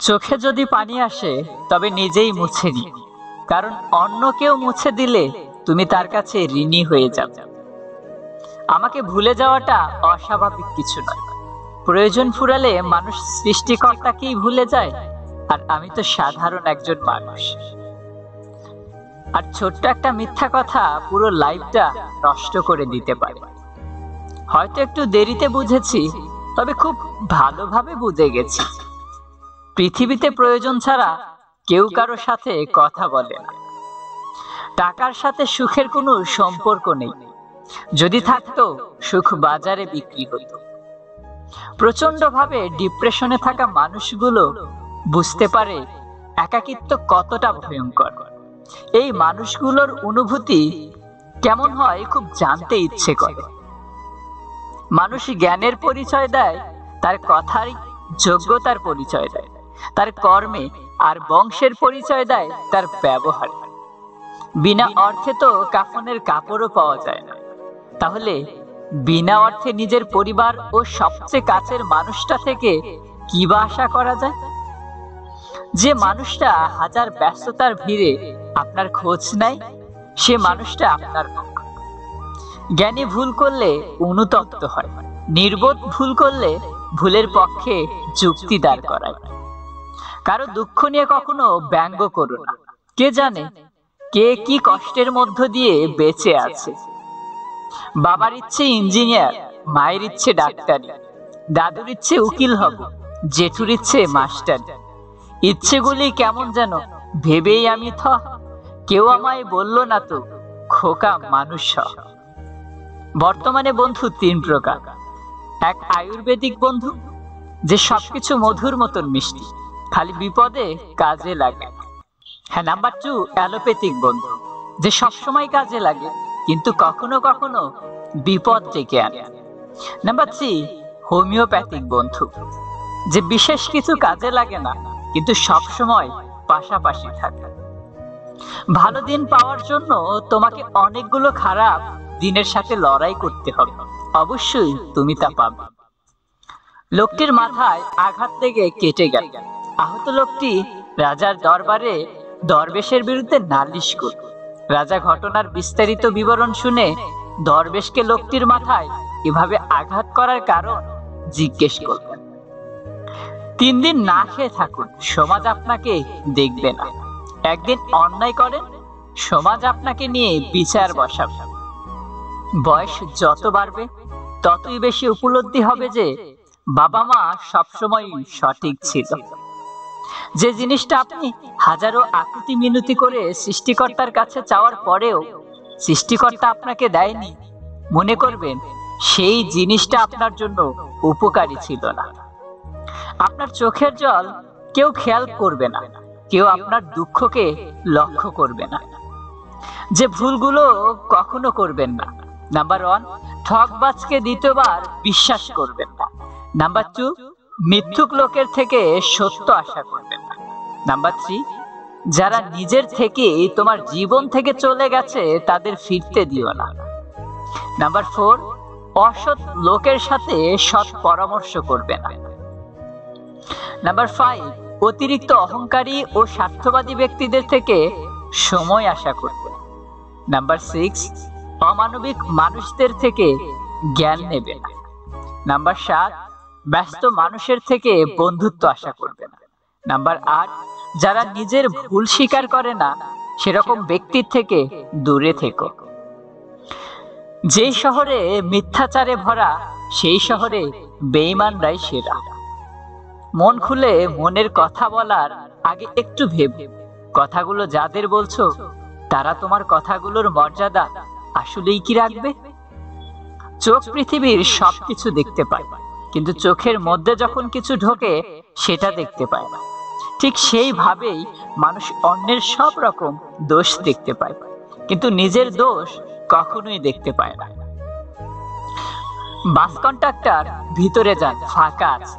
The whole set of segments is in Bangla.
চোখে যদি পানি আসে তবে নিজেই মুছে নি, কারণ অন্য কেউ মুছে দিলে তুমি তার কাছে ঋণী হয়ে যাবে। আমাকে ভুলে যাওয়াটা অস্বাভাবিক কিছু নয়। প্রয়োজন ফুরালে মানুষ সৃষ্টিকর্তাকেই ভুলে যায়, আর আমি তো সাধারণ একজন মানুষ। আর ছোট্ট একটা মিথ্যা কথা পুরো লাইফটা নষ্ট করে দিতে পারে। হয়তো একটু দেরিতে বুঝেছি, তবে খুব ভালোভাবে বুঝে গেছি। পৃথিবীতে প্রয়োজন ছাড়া কেউ কারো সাথে কথা বলে না। টাকার সাথে সুখের কোনো সম্পর্ক নেই। যদি থাকতো, সুখ বাজারে বিক্রি হতো। প্রচন্ড ভাবে ডিপ্রেশনে থাকা মানুষগুলো বুঝতে পারে একাকিত্ব কতটা ভয়ঙ্কর। এই মানুষগুলোর অনুভূতি কেমন হয় খুব জানতে ইচ্ছে করে। মানুষ জ্ঞানের পরিচয় দেয় তার কথার যোগ্যতার পরিচয় দেয়, তার কর্মে, আর বংশের পরিচয় দেয় তার ব্যবহার। বিনা অর্থে তো কাফনের কাপড়ও পাওয়া যায় না। তাহলে বিনা অর্থে নিজের পরিবার ও সবচেয়ে কাছের মানুষটা থেকে কি বা আশা করা যায়? যে মানুষটা হাজার ব্যস্ততার ভিড়ে আপনার খোঁজ নেয়, সে মানুষটা আপনার পক্ষ। জ্ঞানী ভুল করলে অনুতপ্ত হয়, নির্বোধ ভুল করলে ভুলের পক্ষে যুক্তি দাঁড় করায়। কারো দুঃখ নিয়ে কখনো ব্যঙ্গ করো না। কে জানে কে কি কষ্টের মধ্য দিয়ে বেঁচে আছে। বাবার ইচ্ছে ইঞ্জিনিয়ার, মায়ের ইচ্ছে ডাক্তারি, দাদুর ইচ্ছে উকিল হব, জেঠুর ইচ্ছে মাস্টার। ইচ্ছেগুলি কেমন যেন ভেবেই আমি কেউ আমায় বলল না তো খোকা মানুষ। বর্তমানে বন্ধু তিন প্রকার। এক আয়ুর্বেদিক বন্ধু, যে সবকিছু মধুর মতন মিষ্টি, খালি বিপদে কাজে লাগে। হ্যাঁ, নাম্বার 2 অ্যালোপ্যাথিক বন্ধু, যে সবসময় কাজে লাগে কিন্তু কখনো কখনো বিপদ ডেকে আনে। নাম্বার 3 হোমিওপ্যাথিক বন্ধু, যে বিশেষ কিছু কাজে লাগে না কিন্তু সবসময় পাশাপাশি থাকে। ভালো দিন পাওয়ার জন্য তোমাকে অনেকগুলো খারাপ দিনের সাথে লড়াই করতে হবে, অবশ্যই তুমি তা পাবে। লোকটির মাথায় আঘাত লেগে কেটে গেল। আহত লোকটি রাজার দরবারে দরবেশের বিরুদ্ধে নালিশ করল। রাজা ঘটনার বিস্তারিত বিবরণ শুনে দরবেশকে লোকটির মাথায় এভাবে আঘাত করার কারণ জিজ্ঞেস করলেন। 3 দিন না খেয়ে থাকুন, সমাজ আপনাকে দেখবে না। একদিন অন্যায় করেন, সমাজ আপনাকে নিয়ে বিচার বসাবে। বয়স যত বাড়বে ততই বেশি উপলব্ধি হবে যে বাবা মা সবসময় সঠিক ছিল। যে জিনিসটা আপনি হাজারো আকুতি মিনতি করে সৃষ্টিকর্তার কাছে চাওয়ার পরেও সৃষ্টিকর্তা আপনাকে দেয়নি, মনে করবেন সেই জিনিসটা আপনার জন্য উপকারী ছিল না। আপনার চোখের জল কেউ খেয়াল করবে না, কেউ আপনার দুঃখকে লক্ষ্য করবে না। যে ভুলগুলো কখনো করবেন না। নাম্বার 1 ঠকবাজকে দ্বিতীয়বার বিশ্বাস করবেন না। নাম্বার 2 মিথ্যুক লোকের থেকে সত্য আশা করবেন না। নাম্বার 3 যারা নিজের থেকে তোমার জীবন থেকে চলে গেছে তাদের ফিরতে দিও না। নাম্বার 4 অসৎ লোকের সাথে সৎ পরামর্শ করবে না। নাম্বার 5 অতিরিক্ত অহংকারী ও স্বার্থবাদী ব্যক্তিদের থেকে সময় আশা করবে। নাম্বার 6 অমানবিক মানুষদের থেকে জ্ঞান নেবে না। নাম্বার 7 ব্যস্ত মানুষের থেকে বন্ধুত্ব আশা করবে না। নাম্বার 8 যারা নিজের ভুল স্বীকার করে না সেরকম ব্যক্তির থেকে দূরে থেকো। যেই শহরে মিথ্যাচারে ভরা সেই শহরে বেঈমানরাই সেরা। মন খুলে মনের কথা বলার আগে একটু ভেবে কথাগুলো যাদের বলছো তারা তোমার কথাগুলোর মর্যাদা আসলেই কি রাখবে? চোখ পৃথিবীর সবকিছু দেখতে পায়, কিন্তু চোখের মধ্যে যখন কিছু ঢোকে সেটা দেখতে পায় না। ঠিক সেইভাবেই মানুষ অন্যের সব রকম দোষ দেখতে পায়, কিন্তু নিজের দোষ কখনোই দেখতে পায় না। বাস কন্ট্রাক্টর ভিতরে যান, ফাঁকা আছে।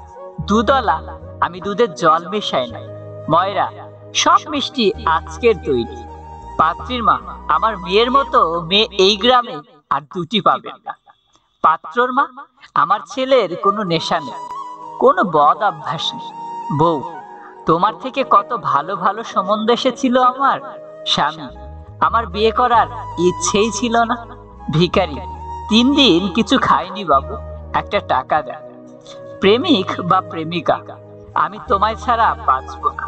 দুধওয়ালা, আমি দুধের জল মেশাই না। ময়রা, সব মিষ্টি আজকের তৈরি। পাত্রীর মা, আমার মেয়ের মতো মেয়ে এই গ্রামে আর দুটি পাবেন না। পাত্রর মা, আমার ছেলের কোনো নেশা নেই, কোনো বদ অভ্যাস নেই। বউ, তোমার থেকে কত ভালো ভালো সম্বন্ধ এসেছিল আমার স্বামী, আমার বিয়ে করার ইচ্ছেই ছিল না। ভিখারি, 3 দিন কিছু খাইনি বাবু, একটা টাকা দেন। প্রেমিক বা প্রেমিকা, আমি তোমায় ছাড়া বাঁচব না।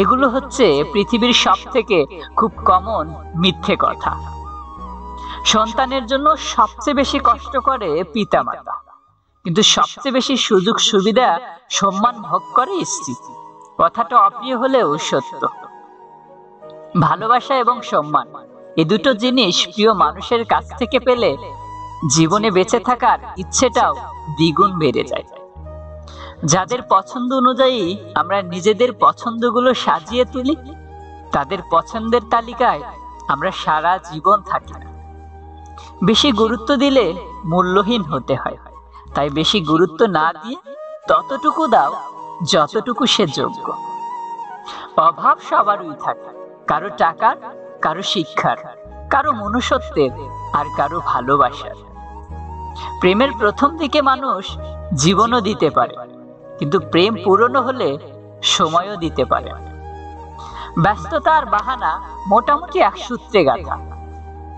এগুলো হচ্ছে পৃথিবীর সব থেকে খুব কমন মিথ্যে কথা। সন্তানের জন্য সবচেয়ে বেশি কষ্ট করে পিতামাতা, কিন্তু সবচেয়ে বেশি সুযোগ সুবিধা সম্মান ভোগ করে স্ত্রী। কথাটা অপ্রিয় হলেও সত্য। ভালোবাসা এবং সম্মান, এই দুটো জিনিস প্রিয় মানুষের কাছ থেকে পেলে জীবনে বেঁচে থাকার ইচ্ছেটাও দ্বিগুণ বেড়ে যায়। যাদের পছন্দ অনুযায়ী আমরা নিজেদের পছন্দগুলো সাজিয়ে তুলি, তাদের পছন্দের তালিকায় আমরা সারা জীবন থাকি না। বেশি গুরুত্ব দিলে মূল্যহীন হতে হয়, তাই বেশি গুরুত্ব না দিয়ে ততটুকু দাও যতটুকু সে যোগ্য। অভাব সবারই থাকে, কারো টাকার, কারো শিক্ষার, কারো মনুষ্যত্বের, আর কারো ভালোবাসার। প্রেমের প্রথম দিকে মানুষ জীবনও দিতে পারে, কিন্তু প্রেম পুরনো হলে সময়ও দিতে পারে। ব্যস্ততা আর বাহানা মোটামুটি এক সূত্রে গাঁথা।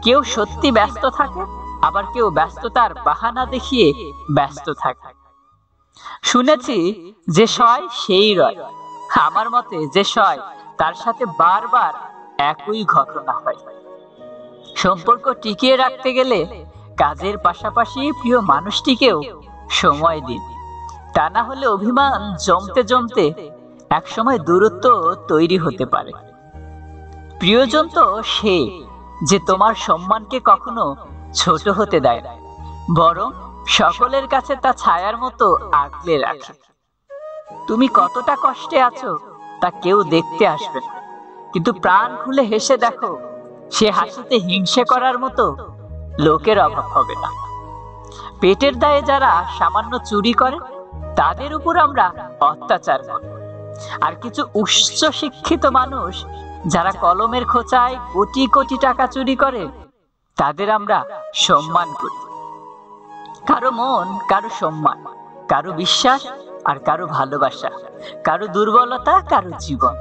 কেউ সত্যি ব্যস্ত থাকে, আবার কেউ ব্যস্ততার বাহানা দেখিয়ে ব্যস্ত থাকে। শুনেছি যে সয় সেই রয়। আমার মতে যে সয় তার সাথে বারবার একই ঘটনা হয়। সম্পর্ক টিকিয়ে রাখতে গেলে কাজের পাশাপাশি প্রিয় মানুষটিকেও সময় দিন। তা না হলে অভিমান জমতে জমতে একসময় দূরত্ব তৈরি হতে পারে। প্রিয়জন তো সে যে তোমার সম্মানকে কখনো ছোট হতে দেয় না, বরং সকলের কাছে তা ছায়ার মতো আগলে রাখে। তুমি কতটা কষ্টে আছো তা কেউ দেখতে আসবে না, কিন্তু প্রাণ খুলে হেসে দেখো, সে হাসিতে হিংসে করার মতো লোকের অভাব হবে না। পেটের দায়ে যারা সামান্য চুরি করে তাদের উপর আমরা অত্যাচার করি, আর কিছু উচ্চ শিক্ষিত মানুষ যারা কলমের খোঁচায় কোটি কোটি টাকা চুরি করে তাদের আমরা সম্মান করি। কারো মন, কারো সম্মান, কারো বিশ্বাস আর কারো ভালোবাসা, কারো দুর্বলতা, কারো জীবন,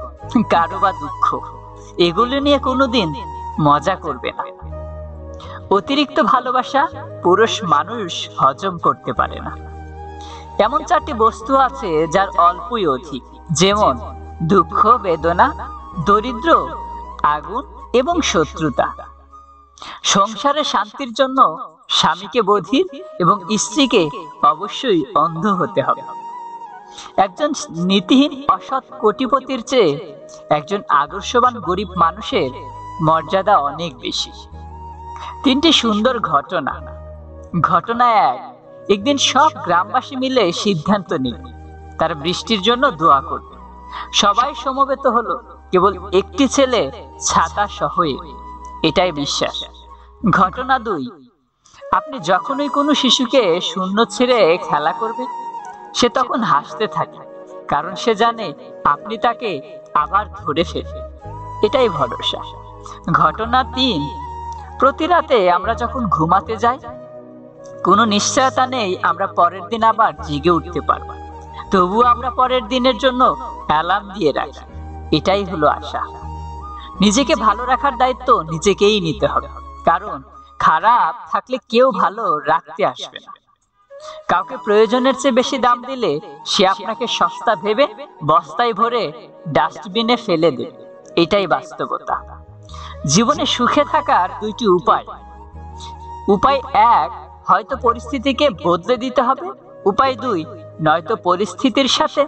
কারো বা দুঃখ, এগুলো নিয়ে কোনোদিন মজা করবে না। অতিরিক্ত ভালোবাসা পুরুষ মানুষ হজম করতে পারে না। এমন 4টি বস্তু আছে যার অল্পই অধিক, যেমন দুঃখ, বেদনা, দরিদ্র, আগুন এবং শত্রুতা। সংসারে শান্তির জন্য স্বামীকে বধির এবং স্ত্রীকে অবশ্যই অন্ধ হতে হবে। একজন নীতিহীন অসৎ কোটিপতির চেয়ে একজন আদর্শবান গরিব মানুষের মর্যাদা অনেক বেশি। 3টি সুন্দর ঘটনা। ঘটনা 1, একদিন সব গ্রামবাসী মিলে সিদ্ধান্ত নিল তারা বৃষ্টির জন্য দোয়া করবে। সবাই সমবেত হলো, কেবল একটি ছেলে ছাতা সহ। এটাই বিশ্বাস। ঘটনা 2, আপনি যখনই কোনো শিশুকে শূন্য ছেড়ে খেলা করবেন, সে তখন হাসতে থাকে, কারণ সে জানে আপনি তাকে আবার ধরে ফেলবেন। এটাই ভরসা। ঘটনা 3, প্রতি রাতে আমরা যখন ঘুমাতে যাই, কোনো নিশ্চয়তা নেই আমরা পরের দিন আবার জেগে উঠতে পারব, তবুও আমরা পরের দিনের জন্য অ্যালার্ম দিয়ে রাখি। এটাই হলো আশা। নিজেকে ভালো রাখার দায়িত্ব নিজেকেই নিতে হবে, কারণ খারাপ থাকলে কেউ ভালো রাখতে আসবে না। কাউকে প্রয়োজনের চেয়ে বেশি দাম দিলে সে আপনাকে সস্তা ভেবে বস্তায় ভরে ডাস্টবিনে ফেলে দেবে। এটাই বাস্তবতা। জীবনে সুখে থাকার 2টি উপায়। উপায় 1, হয়তো পরিস্থিতিকে বদলে দিতে হবে। উপায় 2, নয়তো পরিস্থিতির সাথে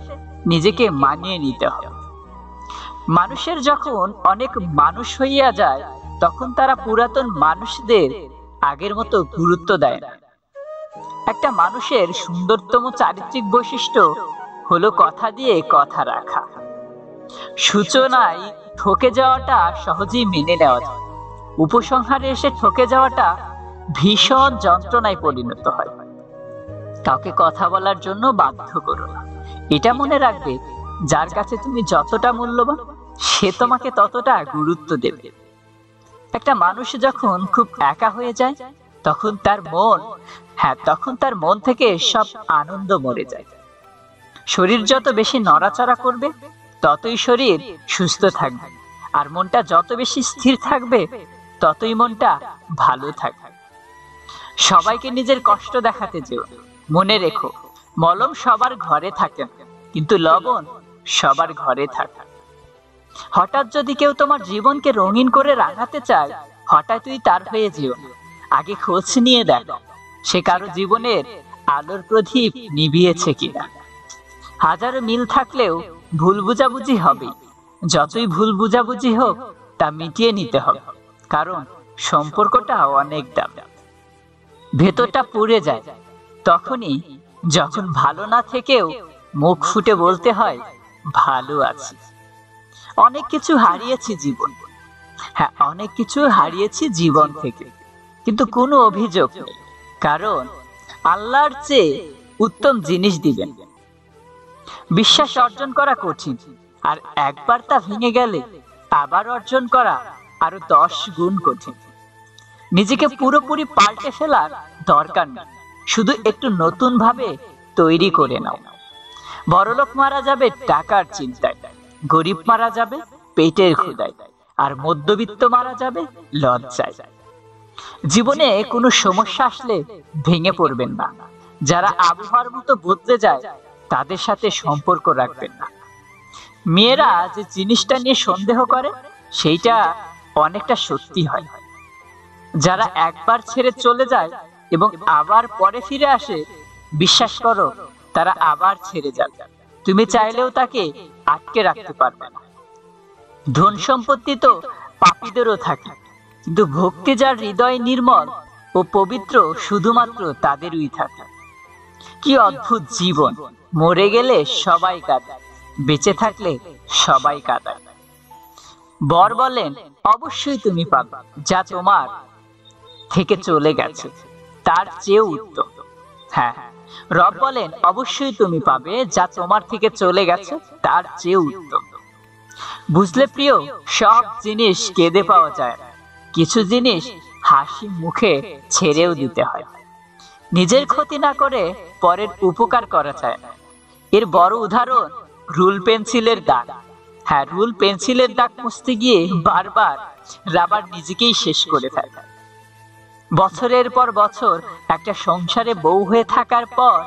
নিজেকে মানিয়ে নিতে হবে। মানুষের যখন অনেক মানুষ হইয়া যায়, তখন তারা পুরাতন মানুষদের আগের মতো গুরুত্ব দেয় না। একটা মানুষের সুন্দরতম চারিত্রিক বৈশিষ্ট্য হলো কথা দিয়ে কথা রাখা। সূচনায় ঠকে যাওয়াটা সহজেই মেনে নেওয়া যায়, উপসংহারে এসে ঠকে যাওয়াটা ভীষণ যন্ত্রণায় পরিণত হয়। কাউকে কথা বলার জন্য বাধ্য করো না। এটা মনে রাখবে, যার কাছে তুমি যতটা মূল্যবান, সে তোমাকে ততটা গুরুত্ব দেবে। একটা মানুষ যখন খুব একা হয়ে যায়, তখন তার মন থেকে সব আনন্দ মরে যায়। শরীর যত বেশি নড়াচড়া করবে, ততই শরীর সুস্থ থাকবে, আর মনটা যত বেশি স্থির থাকবে ততই মনটা ভালো থাকবে। সবাইকে নিজের কষ্ট দেখাতে যেও, মনে রেখো মলম সবার ঘরে থাকে না, কিন্তু লবণ সবার ঘরে থাকে। হঠাৎ যদি কেউ তোমার জীবনকে রঙিন করে রাঙাতে চায়, হঠাৎই তার হয়ে যেও না। আগে খোঁজ নিয়ে দেখো সে কারো জীবনের আলোর প্রদীপ নিভিয়েছে কিনা। হাজারো মিল থাকলেও ভুল বুঝাবুঝি হবে, যতই ভুল বুঝাবুঝি হোক তা মিটিয়ে নিতে হবে, কারণ সম্পর্কটা অনেক দাম। ভেতরটা পুড়ে যায় তখনই যখন ভালো না থেকেও মুখ ফুটে বলতে হয় ভালো আছি। অনেক কিছু হারিয়েছি জীবন, হ্যাঁ অনেক কিছু হারিয়েছি জীবন থেকে, কিন্তু কোনো অভিযোগ নেই, কারণ আল্লাহর চেয়ে উত্তম জিনিস দিবেন। বিশ্বাস অর্জন করা কঠিন, আর একবার তা ভেঙে গেলে আবার অর্জন করা আরো 10 গুণ কঠিন। নিজেকে পুরোপুরি পাল্টে ফেলার দরকার নেই, শুধু একটু নতুন ভাবে তৈরি করে নাও। বড়লোক মারা যাবে টাকার চিন্তায়, গরিব মারা যাবে পেটের ক্ষুধায়, আর মধ্যবিত্ত মারা যাবে লজ্জায়। জীবনে কোনো সমস্যা আসলে ভেঙে পড়বেন না। যারা আবহাওয়ার মতো বদলে যায় তাদের সাথে সম্পর্ক রাখবেন না। মেয়েরা যে জিনিসটা নিয়ে সন্দেহ করে সেইটা অনেকটা সত্যি হয়। যারা একবার ছেড়ে চলে যায় এবং আবার পরে ফিরে আসে, বিশ্বাস করো তারা আবার ছেড়ে যাবে, তুমি চাইলেও তাকে আটকে রাখতে পারবে না। ধন সম্পত্তি তো পাপীদেরও থাকে, কিন্তু ভক্তি যার হৃদয় নির্মল ও পবিত্র শুধুমাত্র তাদেরই থাকে। কি অদ্ভুত জীবন, মরে গেলে সবাই কাঁদায়, বেঁচে থাকলে সবাই কাঁদায়। বর বলেন অবশ্যই তুমি পাবে যা তোমার থেকে চলে গেছে তার চেয়ে উত্তম। হ্যাঁ, রব বলেন অবশ্যই তুমি পাবে যা তোমার থেকে চলে গেছে তার চেয়ে উত্তম। বুঝলে প্রিয়, সব জিনিস কেঁদে পাওয়া যায় না, কিছু জিনিস হাসি মুখে ছেড়েও দিতে হয়। নিজের ক্ষতি না করে পরের উপকার করা যায় না। এর বড় উদাহরণ রুল পেন্সিলের দাগ। হ্যাঁ, রুল পেন্সিলের দাগ মুছতে গিয়ে বারবার রাবার নিজেকেই শেষ করে ফেলে। বছরের পর বছর একটা সংসারে বউ হয়ে থাকার পর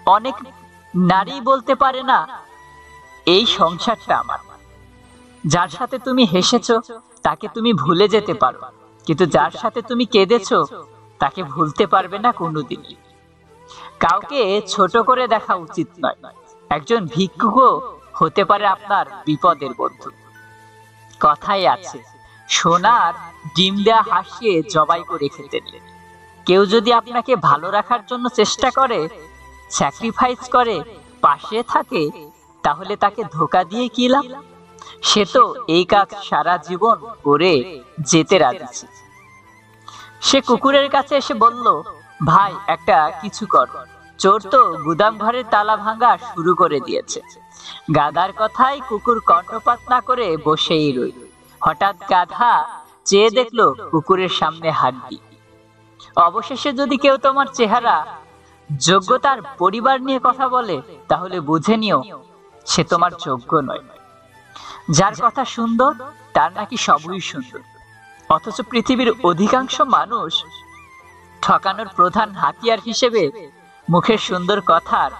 অনেক নারী বলতে পারে না এই সংসারটা আমার। যার সাথে তুমি হেসেছো তাকে তুমি ভুলে যেতে পারো, কিন্তু যার সাথে তুমি কেঁদেছো তাকে ভুলতে পারবে না কোনোদিন। কাউকে ছোট করে দেখা উচিত নয়। একজন ভিক্ষুকও হতে পারে আপনার বিপদের বন্ধু। কথাই আছে সোনার ডিম দেয়া হাসিয়ে জবাই করে খেতে নেই। কেউ যদি আপনাকে ভালো রাখার জন্য চেষ্টা করে, স্যাক্রিফাইস করে, পাশে থাকে, তাহলে তাকে ধোঁকা দিয়ে কি লাভ? সে তো এই কাজ সারা জীবন করে যেতে রাজি ছিল। সে কুকুরের কাছে এসে বলল, ভাই একটা কিছু কর, চোর তো গুদাম ঘরের তালা ভাঙা শুরু করে দিয়েছে। গাধার কথায় কুকুর কর্ণপাত না করে বসেই রইল। হঠাৎ গাধা চেয়ে দেখলো কুকুরের সামনে হাড্ডি। অবশেষে যদি কেউ তোমার চেহারা, যোগ্যতার, পরিবার নিয়ে কথা বলে, তাহলে বুঝে নিও সে তোমার যোগ্য নয়। যার কথা সুন্দর তার নাকি সবই সুন্দর, অথচ পৃথিবীর অধিকাংশ মানুষ ঠকানোর প্রধান হাতিয়ার হিসেবে মুখের সুন্দর কথার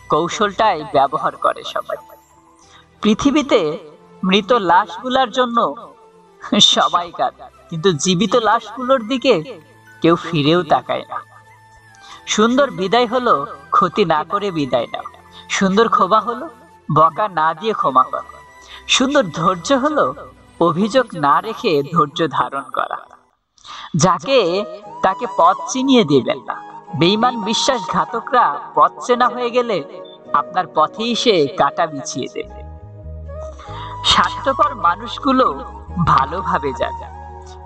কৌশলটাই ব্যবহার করে সবাই। পৃথিবীতে মৃত লাশগুলোর জন্য সবাই কাঁদে, কিন্তু জীবিত লাশগুলোর দিকে কেউ ফিরেও তাকায় না। সুন্দর বিদায় হলো ক্ষতি না করে বিদায় নাও। সুন্দর ক্ষমা হলো বকা না দিয়ে ক্ষমা করা। সুন্দর ধৈর্য হলো অভিযোগ না রেখে ধৈর্য ধারণ করা। যাকে তাকে পথ চিনিয়ে দিবেন না। বেঈমান বিশ্বাসঘাতকরা পথ চেনা হয়ে গেলে আপনার পথেই সে কাঁটা বিছিয়ে দেবে। স্বার্থপর মানুষগুলো ভালোভাবে জানে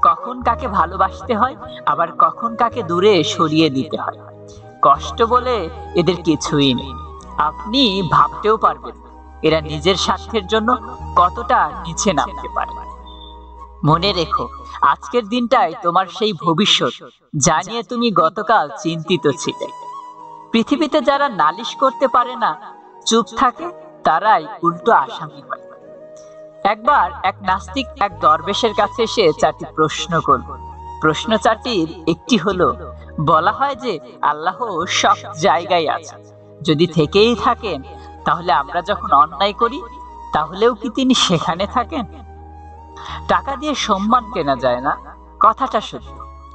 কখন কাকে ভালোবাসতে হয়, আবার কখন কাকে দূরে সরিয়ে দিতে হয়। কষ্ট বলে এদের কিছুই নেই, আপনি ভাবতেও পারবেন না এরা নিজের স্বার্থের জন্য কতটা নিচে নামতে পারে। মনে রেখো, আজকের দিনটাই তোমার সেই ভবিষ্যৎ যা নিয়ে তুমি গতকাল চিন্তিত ছিলে। পৃথিবীতে যারা নালিশ করতে পারে না, চুপ থাকে, তারাই উল্টো আসামি হয়। একবার এক নাস্তিক এক দরবেশের কাছে এসে চারটি প্রশ্ন করল। প্রশ্ন চারটির একটি হলো, বলা হয় যে আল্লাহ সব জায়গায় আছে, যদি থেকেই থাকেন তাহলে আমরা যখন অন্যায় করি তাহলেও কি তিনি সেখানে থাকেন? টাকা দিয়ে সম্মান কেনা যায় না, কথাটা সত্য,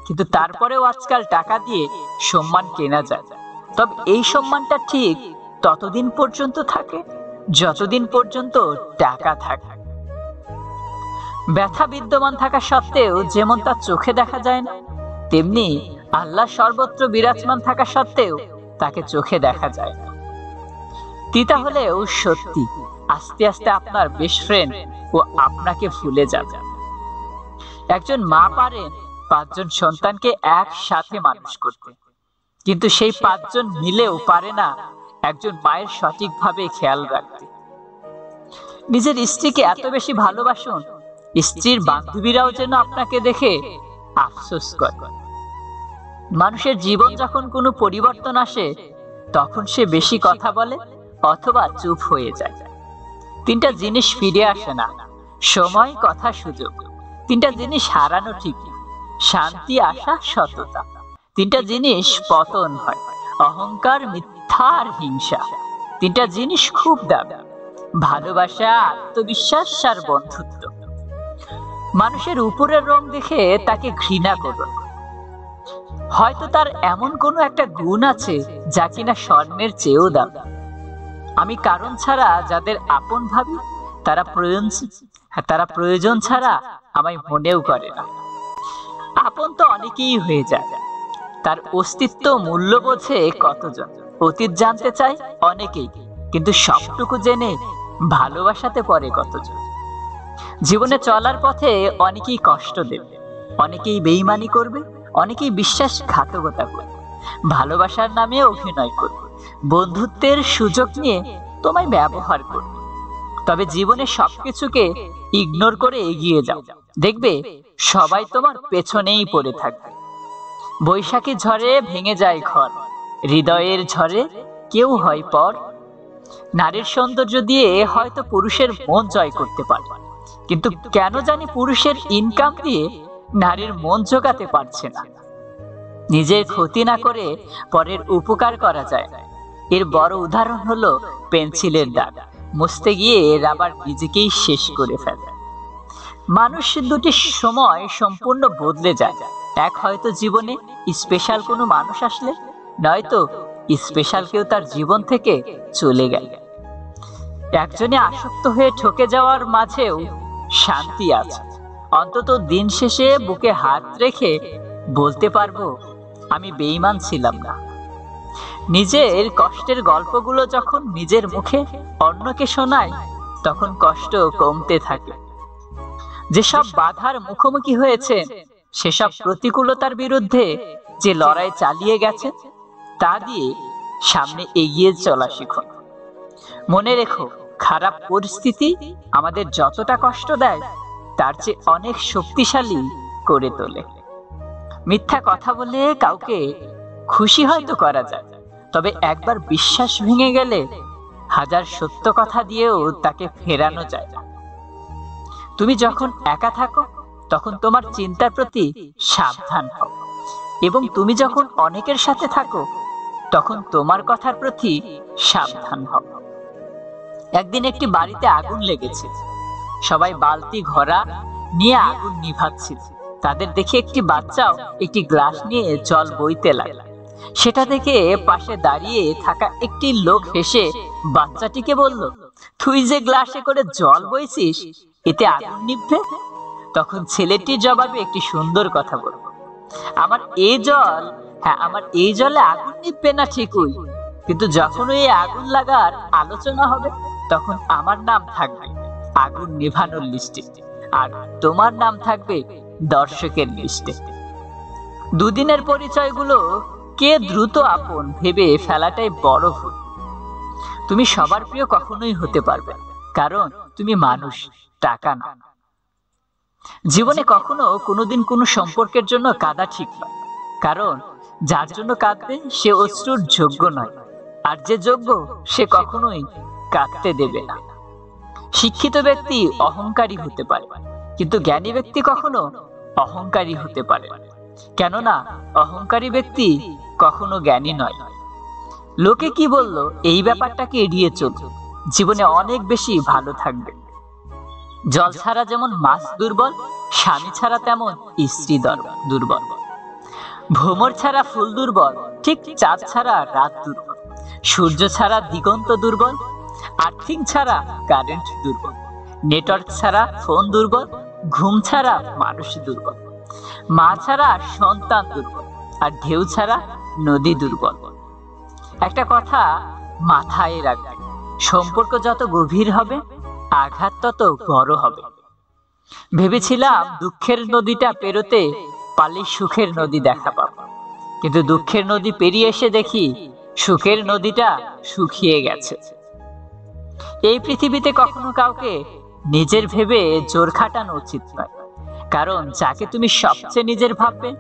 কিন্তু তারপরেও আজকাল টাকা দিয়ে সম্মান কেনা যায়। তবে এই সম্মানটা ঠিক ততদিন পর্যন্ত থাকে যতদিন পর্যন্ত টাকা থাকে। ব্যথা বিদ্যমান থাকা সত্ত্বেও যেমন তা চোখে দেখা যায় না, তেমনি আল্লাহ সর্বত্র বিরাজমান থাকা সত্ত্বেও তাকে চোখে দেখা যায় না। তিতা হলেও সত্যি, আস্তে আস্তে আপনার বেস্ট ফ্রেন্ড ও আপনাকে ভুলে যাবে। একজন মা পারেন 5 জন সন্তানকে একসাথে মানুষ করতে, কিন্তু সেই 5 জন মিলেও পারে না একজন মায়ের সঠিকভাবে খেয়াল রাখতে। নিজের স্ত্রীকে এত বেশি ভালোবাসুন, স্ত্রীর বান্ধবীরাও যেন আপনাকে দেখে আফসোস করে। মানুষের জীবন যখন কোনো পরিবর্তন আসে তখন সে বেশি কথা বলে অথবা চুপ হয়ে যায়। 3টা জিনিস ফিরে আসে না, সময়, কথা, সুযোগ। 3টা জিনিস হারানো ঠিকই, শান্তি, আশা, সততা। 3টা জিনিস পতন হয়, অহংকার, মিথ্যা আর হিংসা। 3টা জিনিস খুব দামি, ভালোবাসা, আত্মবিশ্বাস আর বন্ধুত্ব। মানুষের উপরের রং দেখে তাকে ঘৃণা করুন, হয়তো তার এমন কোনো একটা গুণ আছে যা কিনা স্বর্ণের চেয়েও দামি। আমি কারণ ছাড়া যাদের আপন ভাবি তারা প্রয়োজন ছাড়া আমায় মনেও করে না। আপন তো অনেকেই হয়ে যায়, তার অস্তিত্ব মূল্য বোঝে কতজন। অতীত জানতে চায় অনেকেই, কিন্তু সবটুকু জেনে ভালোবাসাতে পারে কতজন। জীবনে চলার পথে অনেকেই কষ্ট দেবে, অনেকেই বেঈমানি করবে, অনেকেই বিশ্বাসঘাতকতা করবে, ভালোবাসার নামে অভিনয় করবে, বন্ধুত্বের সুযোগ নিয়ে তোমায় ব্যবহার করবে। তবে জীবনে সবকিছুকে ইগনোর করে এগিয়ে যাও, দেখবে সবাই তোমার পেছনেই পড়ে থাকবে। বৈশাখী ঝড়ে ভেঙে যায় ঘর, হৃদয়ের ঝড়ে কেউ হয় পর। নারীর সৌন্দর্য দিয়ে হয়তো পুরুষের মন জয় করতে পারে, কিন্তু কেন জানি পুরুষের ইনকাম দিয়ে নারীর মন জোগাতে পারছে না। নিজের ক্ষতি না করে পরের উপকার করা যায় না। এর বড় উদাহরণ হলো পেন্সিলের দাগ, মুছতে গিয়ে রাবার নিজেকেই শেষ করে ফেলে। মানুষ দুটি সময় সম্পূর্ণ বদলে যায়, এক হয়তো জীবনে স্পেশাল কোনো মানুষ আসলে, নয়তো স্পেশাল কেউ তার জীবন থেকে চলে গেলে। একজনে আসক্ত হয়ে ঠকে যাওয়ার মাঝেও শান্তি আছে, অন্তত দিন শেষে বুকে হাত রেখে বলতে পারবো আমি বেঈমান ছিলাম না। নিজের কষ্টের গল্পগুলো যখন নিজের মুখে অন্যকে শোনায় তখন কষ্ট কমতে থাকে। যেসব বাধার মুখোমুখি হয়েছে, সেসব প্রতিকূলতার বিরুদ্ধে যে লড়াই চালিয়ে গেছে, তা দিয়ে সামনে এগিয়ে চলা শিখুন। মনে রেখো, খারাপ পরিস্থিতি আমাদের যতটা কষ্ট দেয় তার চেয়ে অনেক শক্তিশালী করে তোলে। মিথ্যা কথা বলে কাউকে খুশি হয়তো করা যায়, তবে একবার বিশ্বাস ভেঙে গেলে 1000 সত্য কথা দিয়েও তাকে ফেরানো যায় না। তুমি যখন একা থাকো তখন তোমার চিন্তার প্রতি সাবধান হও, এবং তুমি যখন অনেকের সাথে থাকো তখন তোমার কথার প্রতি সাবধান হও। একদিন একটি বাড়িতে আগুন লেগেছে, সবাই বালতি ঘড়া নিয়ে আগুন নিভাচ্ছিল। তাদের দেখে একটি বাচ্চাও একটি গ্লাস নিয়ে জল বইতে লাগল। সেটা দেখে পাশে দাঁড়িয়ে থাকা একটি লোক হেসে বাচ্চাটিকে বলল, তুই যে গ্লাসে করে জল বইছিস, এতে আগুন নিভবে? তখন ছেলেটির জবাবে একটি সুন্দর কথা বলল, আমার এই জলে আগুন নিভবে না ঠিকই, কিন্তু যখন এই আগুন লাগার আলোচনা হবে তখন আমার নাম থাকবে আগুন নেভানোর লিস্টে, আর তোমার নাম থাকবে দর্শকের লিস্টে। দুদিনের পরিচয়গুলো কে দ্রুত আপন ভেবে ফেলাটাই বড় ভুল। তুমি সবার প্রিয় কখনোই হতে পারবে, কারণ তুমি মানুষ, টাকা না। জীবনে কখনো কোনোদিন কোনো সম্পর্কের জন্য কাঁদা ঠিক নয়, কারণ যার জন্য কাঁদবে সে অশ্রুর যোগ্য নয়, আর যে যোগ্য সে কখনোই কাঁদতে দেবে না। শিক্ষিত ব্যক্তি অহংকারী হতে পারে, কিন্তু জ্ঞানী ব্যক্তি কখনো অহংকারী হতে পারে না। কেননা অহংকারী ব্যক্তি কখনো জ্ঞানী নয়। লোকে কি বলল এই ব্যাপারটাকে এড়িয়ে চলুন, জীবনে অনেক বেশি ভালো থাকবে। জল ছাড়া যেমন মাছ দুর্বল, স্বামী ছাড়া তেমন স্ত্রী দুর্বল। ভ্রমর ছাড়া ফুল দুর্বল, ঠিক চাঁদ ছাড়া রাত দুর্বল। সূর্য ছাড়া দিগন্ত দুর্বল, আর্থিং ছাড়া কারেন্ট দুর্বল। নেটওয়ার্ক ছাড়া ফোন দুর্বল, ঘুম ছাড়া মানুষ দুর্বল। মা ছাড়া সন্তান দুর্বল, আর ঢেউ ছাড়া নদী দুর্বল। একটা কথা মাথায় রাখবে, সম্পর্ক যত গভীর হবে আঘাত তত বড় হবে। ভেবেছিলাম দুঃখের নদীটা পেরোতে পারলে সুখের নদী দেখা পাবো, কিন্তু দুঃখের নদী পেরিয়ে এসে দেখি সুখের নদীটা শুকিয়ে গেছে। এই পৃথিবীতে কখনো কাউকে নিজের ভেবে জোর খাটানো উচিত নয়, কারণ যাকে তুমি সবচেয়ে নিজের ভাববে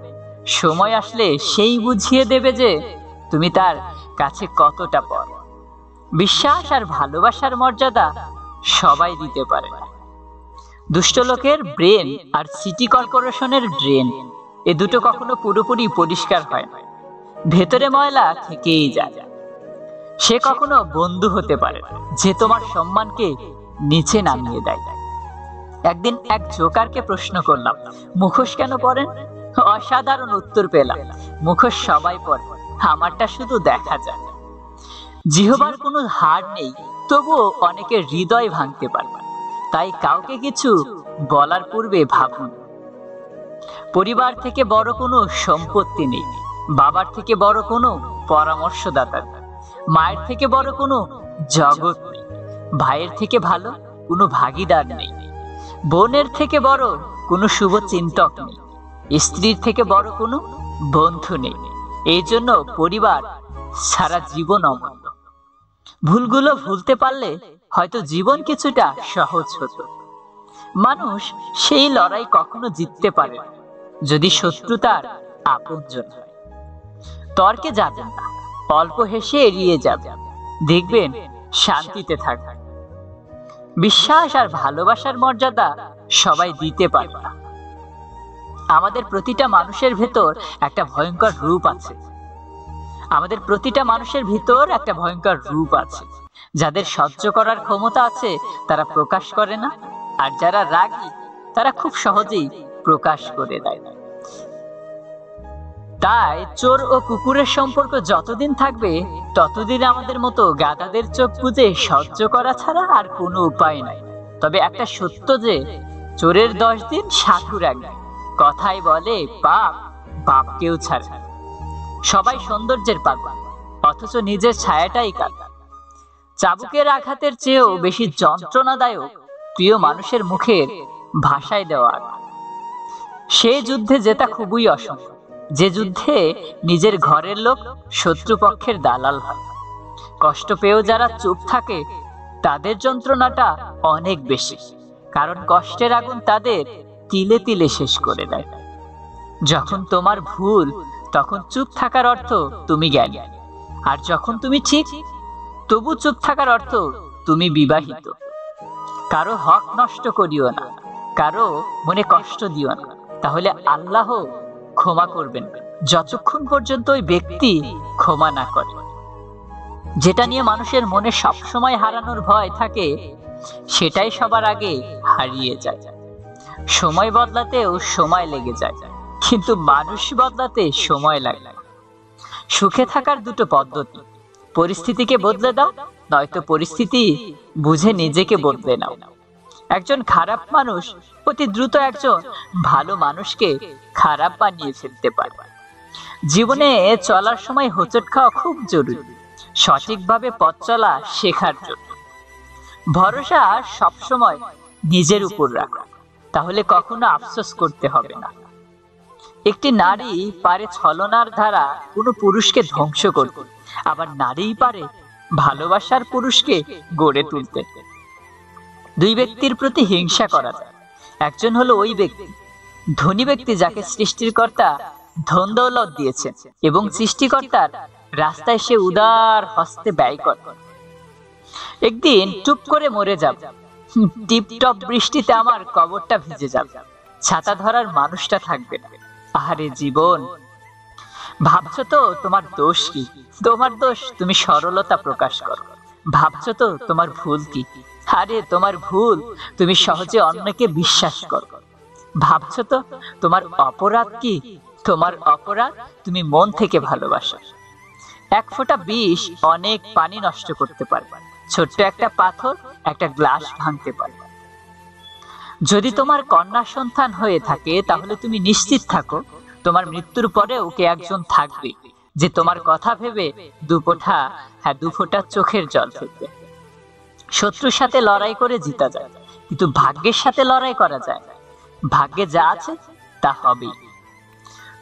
সময় আসলে সেই বুঝিয়ে দেবে যে তুমি তার কাছে কতটা পর। বিশ্বাস আর ভালোবাসার মর্যাদা সবাই দিতে পারে না। দুষ্ট লোকের ব্রেন আর সিটি কর্পোরেশনের ড্রেন, এ দুটো কখনো পুরোপুরি পরিষ্কার হয় না, ভেতরে ময়লা থেকেই যায়। সে কখনো বন্ধু হতে পারে না যে তোমার সম্মানকে নিচে নামিয়ে দেয়। একদিন এক জোকারকে প্রশ্ন করলাম, মুখোশ কেন পরেন? অসাধারণ উত্তর পেলাম, মুখোশ সবাই পরে, আমারটা শুধু দেখা যায়। জিহ্বার কোনো হাড় নেই, তবুও অনেকের হৃদয় ভাঙতে পারবে। তাই কাউকে কিছু বলার পূর্বে ভাবুন। পরিবার থেকে বড় কোনো সম্পত্তি নেই, বাবার থেকে বড় কোনো পরামর্শদাতা নেই, মায়ের থেকে বড় কোনো জগৎ নেই, ভাইয়ের থেকে ভালো কোনো ভাগিদার নেই, বোনের থেকে বড় কোনো শুভ চিন্তক নেই, স্ত্রীর থেকে বড় কোনো বন্ধু নেই। এই জন্য পরিবার সারা জীবন অমূল্য। ভুলগুলো ভুলতে পারলে হয়তো জীবন কিছুটা সহজ হতো। মানুষ সেই লড়াই কখনো জিততে পারে না যদি শত্রুতার আপনজন হয়। তর্কে যাবেন না, অল্প হেসে এড়িয়ে যাবেন, দেখবেন শান্তিতে থাকবেন। বিশ্বাস আর ভালোবাসার মর্যাদা সবাই দিতে পারে না। আমাদের প্রতিটা মানুষের ভেতর একটা ভয়ঙ্কর রূপ আছে। আমাদের প্রতিটা মানুষের ভিতর একটা ভয়ঙ্কর রূপ আছে। যাদের সহ্য করার ক্ষমতা আছে তারা প্রকাশ করে না, আর যারা রাগী তারা খুব সহজেই প্রকাশ করে দেয়। তাই চোর ও কুকুরের সম্পর্ক যতদিন থাকবে ততদিন আমাদের মতো গাধাদের চোখ বুজে সহ্য করা ছাড়া আর কোনো উপায় নাই। তবে একটা সত্য যে চোরের 10 দিন সাধুর একদিন। কথাই বলে পাপ বাপকেও ছাড়ে। সবাই সৌন্দর্যের পাগল, অথচ নিজের ছায়াটাই কাঁদা। চাবুকের আঘাতের চেয়েও বেশি যন্ত্রণাদায়ক প্রিয় মানুষের মুখের ভাষায় দেওয়া আঘাত। সেই যুদ্ধে জেতা খুবই অসম্ভব, যে যুদ্ধে নিজের ঘরের লোক শত্রুপক্ষের দালাল হয়। কষ্ট পেয়েও যারা চুপ থাকে তাদের যন্ত্রণাটা অনেক বেশি, কারণ কষ্টের আগুন তাদের তিলে তিলে শেষ করে দেয়। যখন তোমার ভুল তখন চুপ থাকার অর্থ তুমি জ্ঞানী, আর যখন তুমি ঠিক তবু চুপ থাকার অর্থ তুমি বিবাহিত। কারো হক নষ্ট করিও না, কারো মনে কষ্ট দিও না, তাহলে আল্লাহ ক্ষমা করবেন যতক্ষণ পর্যন্ত ওই ব্যক্তি ক্ষমা না করে। যেটা নিয়ে মানুষের মনে সবসময় হারানোর ভয় থাকে সেটাই সবার আগে হারিয়ে যায়। সময় বদলাতেও সময় লেগে যায়, কিন্তু মানুষ বদলাতে সময় লাগে না। সুখে থাকার দুটো পদ্ধতি, পরিস্থিতিকে বদলে দাও, নয়তো পরিস্থিতি বুঝে নিজেকে বদলে নাও। একজন খারাপ মানুষ অতি দ্রুত একজন ভালো মানুষকে খারাপ বানিয়ে ফেলতে পারে। জীবনে চলার সময় হোঁচট খাওয়া খুব জরুরি, সঠিকভাবে পথ চলা শেখার জন্য। ভরসা সবসময় নিজের উপর রাখো, তাহলে কখনো আফসোস করতে হবে না। একটি নারী পারে ছলনার দ্বারা কোনো পুরুষকে ধ্বংস করতে, আবার নারীই পারে ভালোবাসার পুরুষকে গড়ে তুলতে। দুই ব্যক্তির প্রতি হিংসা করা যায়। একজন হলো ওই ব্যক্তি, ধনী ব্যক্তি যাকে সৃষ্টিকর্তা ধন দৌলত দিয়েছেন এবং সৃষ্টিকর্তার রাস্তায় সে উদার হস্তে ব্যয় করে। একদিন চুপ করে মরে যাবে, টিপটপ বৃষ্টিতে আমার কবরটা ভিজে যাবে, ছাতা ধরার মানুষটা থাকবে না। আরে জীবন, ভাবছো তো তোমার দোষ কি? তোমার দোষ তুমি সরলতা প্রকাশ করো। ভাবছো তো তোমার ভুল কি? আরে তোমার ভুল তুমি সহজে অন্যকে বিশ্বাস করো। ভাবছো তো তোমার অপরাধ কি? তোমার অপরাধ তুমি মন থেকে ভালোবাসো। এক ফোঁটা বিষ অনেক পানি নষ্ট করতে পারে, ছোট্ট একটা পাথর একটা গ্লাস ভাঙতে পারে। যদি তোমার কন্যা সন্তান হয়ে থাকে তাহলে তুমি নিশ্চিত থাকো তোমার মৃত্যুর পরে ওকে একজন থাকবে যে তোমার কথা ভেবে দু ফোঁটা চোখের জল ফেলবে। শত্রুর সাথে লড়াই করে জিতা যায়, কিন্তু ভাগ্যের সাথে লড়াই করা যায় না। ভাগ্যে যা আছে তা হবেই।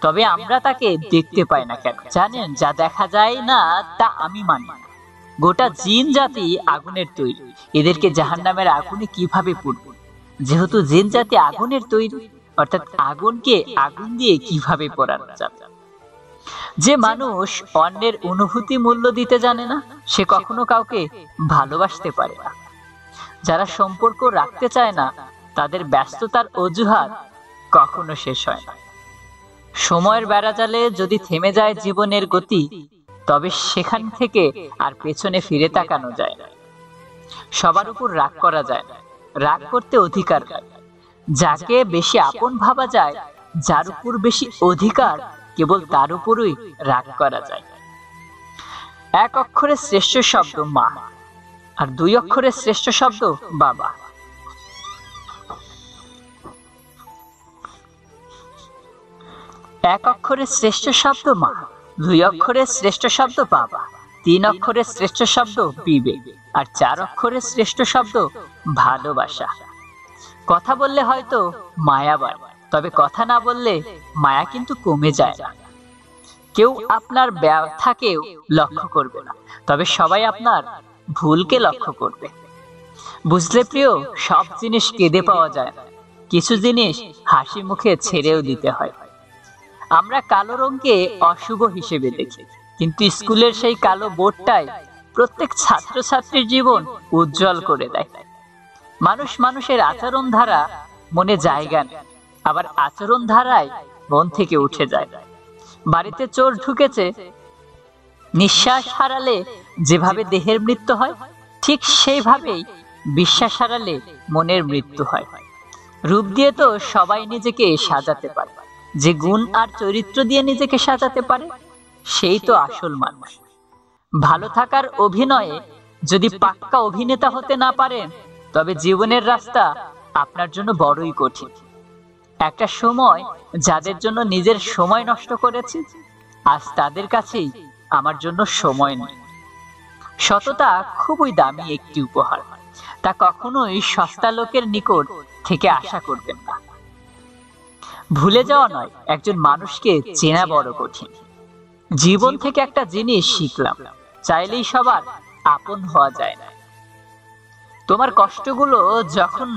তবে আমরা তাকে দেখতে পাই না কেন জানেন? যা দেখা যায় না তা আমি মানি না। গোটা জিন জাতি আগুনের তৈরি, এদেরকে জাহান্নামের আগুনে কিভাবে পুড়ব? যেহেতু জিন জাতি আগুনের তৈরি, অর্থাৎ আগুনকে আগুন দিয়ে কিভাবে পোড়ানো যাবে? যে মানুষ অন্যের অনুভূতি মূল্য দিতে জানে না, সে কখনো কাউকে ভালোবাসতে পারে না। যারা সম্পর্ক রাখতে চায় না, তাদের ব্যস্ততার অজুহাত কখনো শেষ হয় না। সময়ের বেড়াজালে যদি থেমে যায় জীবনের গতি, তবে সেখান থেকে আর পেছনে ফিরে তাকানো যায় না। সবার উপর রাগ করা যায় না, রাগ করতে অধিকার নাই। যাকে বেশি আপন ভাবা যায়, যার উপর বেশি অধিকার, কেবল তার উপরই রাগ করা যায়। এক অক্ষরের শ্রেষ্ঠ শব্দ মা, আর দুই অক্ষরের শ্রেষ্ঠ শব্দ বাবা। এক অক্ষরের শ্রেষ্ঠ শব্দ মা, দুই অক্ষরের শ্রেষ্ঠ শব্দ বাবা, তিন অক্ষরের শ্রেষ্ঠ শব্দ বিবেক, আর চার অক্ষরের শ্রেষ্ঠ শব্দ ভালোবাসা। কথা বললে হয়তো মায়া বাড়ে, তবে কথা না বললে মায়া কিন্তু কমে যায় না। কেউ আপনার ব্যথাকেও লক্ষ্য করবে না, তবে সবাই আপনার ভুলকে লক্ষ্য করবে। বুঝলে প্রিয়, সব জিনিস কেঁদে পাওয়া যায় না, কিছু জিনিস হাসি মুখে ছেড়েও দিতে হয়। আমরা কালো রঙকে অশুভ হিসেবে দেখি, কিন্তু স্কুলের সেই কালো বোর্ডটাই প্রত্যেক ছাত্রছাত্রীর জীবন উজ্জ্বল করে দেয়। মানুষ মানুষের আচরণ ধারা মনে জায়গা নেয়, আবার আচরণ ধারায় মন থেকে উঠে যায়। বাড়িতে চোর ঢুকেছে, নিঃশ্বাস হারালে যেভাবে দেহের মৃত্যু হয়, ঠিক সেইভাবেই বিশ্বাস হারালে মনের মৃত্যু হয়। রূপ দিয়ে তো সবাই নিজেকে সাজাতে পারে, যে গুণ আর চরিত্র দিয়ে নিজেকে সাজাতে পারে সেই তো আসল মানুষ। ভালো থাকার অভিনয়ে যদি পাক্কা অভিনেতা হতে না পারেন, তবে জীবনের রাস্তা আপনার জন্য বড়ই কঠিন। একটা সময় যাদের জন্য নিজের সময় নষ্ট করেছি, আজ তাদের কাছেই আমার জন্য সময় নেই। সততা খুবই দামি একটি উপহার, তা কখনোই সস্তা লোকের নিকট থেকে আশা করবেন না। ভুলে যাওয়া নয়, একজন মানুষকে চেনা বড় কঠিন। জীবন থেকে একটা জিনিস শিখলাম, চাইলেই সবার আপন হওয়া যায় না। তোমার কষ্টগুলো যখন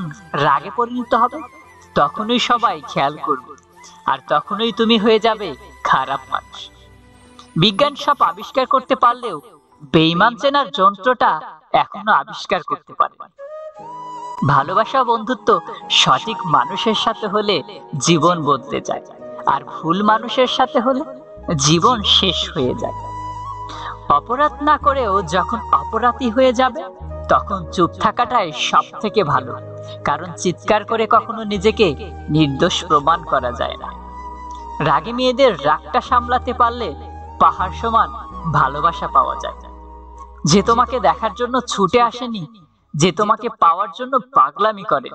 রাগে পরিণত হবে, তখনই সবাই খেয়াল করবে, আর তখনই তুমি হয়ে যাবে খারাপ মানুষ। বিজ্ঞান সব আবিষ্কার করতে পারলেও বেঈমান চেনার যন্ত্রটা এখনো আবিষ্কার করতে পারেনি। ভালোবাসা বন্ধুত্ব সঠিক মানুষের সাথে হলে জীবন বদলে যায়, আর ভুল মানুষের সাথে হলে জীবন শেষ হয়ে যায়। অপরাধ না করেও যখন অপরাধী হয়ে যাবে, তখন চুপ থাকাটাই সব থেকে ভালো, কারণ চিৎকার করে কখনো নিজেকে নির্দোষ প্রমাণ করা যায় না। রাগী মেয়েদের রাগটা সামলাতে পারলে পাহাড় সমান ভালোবাসা পাওয়া যায়। যে তোমাকে দেখার জন্য ছুটে আসেনি, যে তোমাকে পাওয়ার জন্য পাগলামি করে,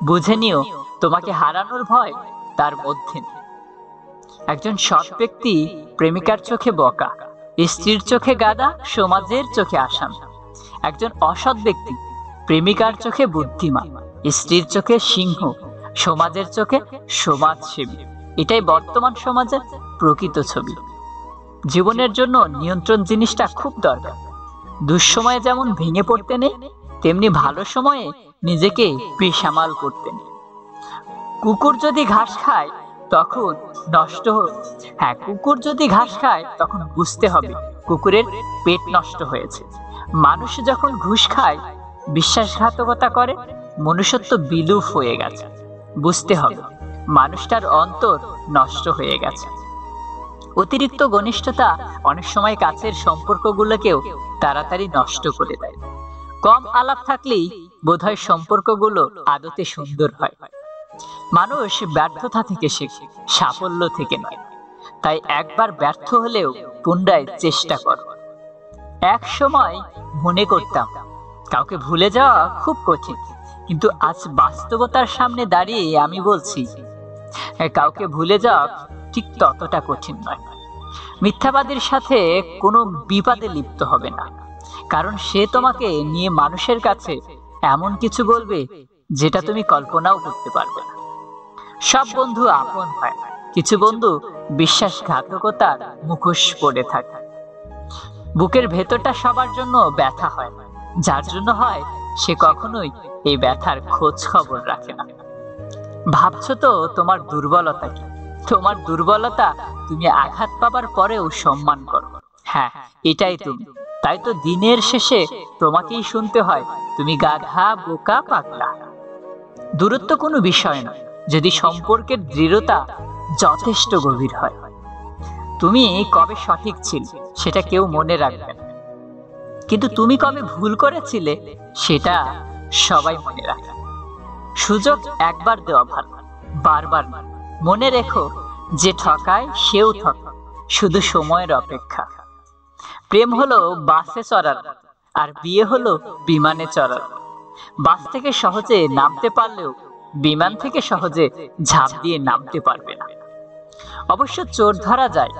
বুঝে নিও তোমাকে হারানোর ভয় তার মধ্যে নেই। একজন সৎ ব্যক্তি প্রেমিকার চোখে বকা, স্ত্রীর চোখে গাধা, সমাজের চোখে আসামি। একজন অসৎ ব্যক্তি প্রেমিকার চোখে বুদ্ধিমান, স্ত্রীর চোখে সিংহ, সমাজের চোখে সমাজসেবী। এটাই বর্তমান সমাজের প্রকৃত ছবি। জীবনের জন্য নিয়ন্ত্রণ জিনিসটা খুব দরকার। দুঃসময়ে যেমন ভেঙে পড়তে নেই, তেমনি ভালো সময়ে নিজেকে বেসামাল করতে নেই। কুকুর যদি ঘাস খায় তখন কুকুর যদি ঘাস খায় তখন বুঝতে হবে কুকুরের পেট নষ্ট হয়েছে। মানুষ যখন ঘুষ খায়, বিশ্বাসঘাতকতা করে, মনুষ্যত্ব বিলুপ হয়ে গেছে। বুঝতে হবে মানুষটার অন্তর নষ্ট হয়ে গেছে। অতিরিক্ত ঘনিষ্ঠতা অনেক সময় কাছের সম্পর্কগুলোকেও তাড়াতাড়ি নষ্ট করে দেয়। কম আলাপ থাকলেই বোধহয় সম্পর্কগুলো আদতে সুন্দর হয়। মানুষ ব্যর্থতা থেকে শেখে, সাফল্য থেকে নয়। তাই একবার ব্যর্থ হলেও পুনরায় চেষ্টা কর। এক সময় মনে করতাম কাউকে ভুলে যাওয়া খুব কঠিন, কিন্তু আজ বাস্তবতার সামনে দাঁড়িয়ে আমি বলছি কাউকে ভুলে যাওয়া ঠিক ততটা কঠিন নয়। মিথ্যাবাদীর সাথে কোনো বিবাদে লিপ্ত হবে না, কারণ সে তোমাকে নিয়ে মানুষের কাছে এমন কিছু বলবে যেটা তুমি কল্পনাও করতে পারবে না। সব বন্ধু আপন হয় না, কিছু বন্ধু বিশ্বাসঘাতকতার মুখোশ পরে থাকে। বুকের ভেতরটা সবার জন্য ব্যথা হয় না, যার জন্য হয় সে কখনোই এই ব্যথার খোঁজ খবর রাখে না। ভাবছো তো তোমার দুর্বলতা কি? তোমার দুর্বলতা তুমি আঘাত পাবার পরেও সম্মান করো। হ্যাঁ, এটাই তুমি। তাই তো দিনের শেষে তোমাকেই শুনতে হয় তুমি গাধা, বোকা, পাগলা। দূরত্ব কোনো বিষয় নয়, যদি সম্পর্কের দৃঢ়তা যথেষ্ট গভীর হয়। তুমি কবে সঠিক ছিলে সেটা কেউ মনে রাখবে না, কিন্তু তুমি কবে ভুল করেছিলে সেটা সবাই মনে রাখে। সুযোগ একবার দেওয়া ভালো, বারবার না। মনে রেখো যে ঠকায় সেও ঠকায়, শুধু সময়ের অপেক্ষা। প্রেম হলো বাসে চড়ার, আর বিয়ে হলো বিমানে চড়ার। বাস থেকে সহজে নামতে পারলেও বিমান থেকে সহজে ঝাঁপ দিয়ে নামতে পারবে না। অবশ্য চোর ধরা যায়,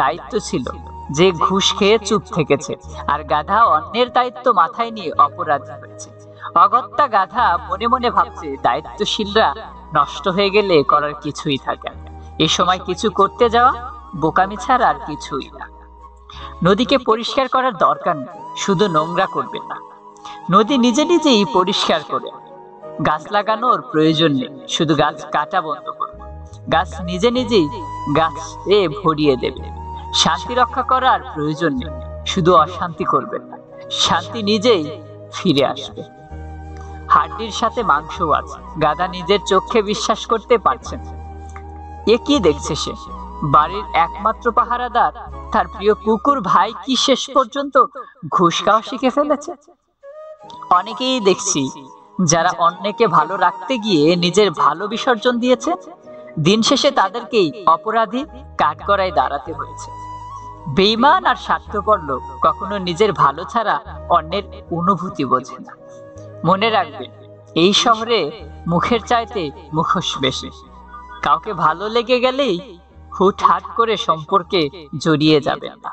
দায়িত্ব ছিল যে ঘুষ খেয়ে চুপ থেকেছে, আর গাধা অন্যের দায়িত্ব মাথায় নিয়ে অপরাধী হয়েছে। অগত্যা গাধা মনে মনে ভাবছে দায়িত্বশীলরা নষ্ট হয়ে গেলে করার কিছুই থাকে না। এ সময় কিছু করতে যাওয়া বোকামি ছাড়া আর কিছুই না। নদীকে পরিষ্কার করার দরকার নেই, শুধু নোংরা করবেন না। নদী নিজে নিজেই পরিষ্কার করে। গাছ লাগানোর প্রয়োজন নেই, শুধু গাছ কাটা বন্ধ করবে। গাছ নিজে নিজেই গাছে ভরিয়ে দেবে। শান্তি রক্ষা করার প্রয়োজন নেই, শুধু অশান্তি করবেন না। শান্তি নিজেই ফিরে আসবে। হাড্ডির সাথে মাংসও আছে। গাধা নিজের চোখে বিশ্বাস করতে পারছেন। এ কি দেখছে সে? বাড়ির একমাত্র পাহারাদার তার প্রিয় কুকুর ভাই কি শেষ পর্যন্ত ঘুষ খাওয়া শিখে ফেলেছে? অনেকেই দেখছি যারা অন্যকে ভালো রাখতে গিয়ে নিজের ভালো বিসর্জন দিয়েছে, দিন শেষে তাদেরকেই অপরাধী কাঠগড়ায় দাঁড়াতে হয়েছে। বেঈমান আর স্বার্থপর লোক কখনো নিজের ভালো ছাড়া অন্যের অনুভূতি বোঝে না। মনে রাখবেন, এই শহরে মুখের চাইতে মুখোশ বেশি। কাউকে ভালো লেগে গেলেই হুটহাট করে সম্পর্কে জড়িয়ে যাবেন না।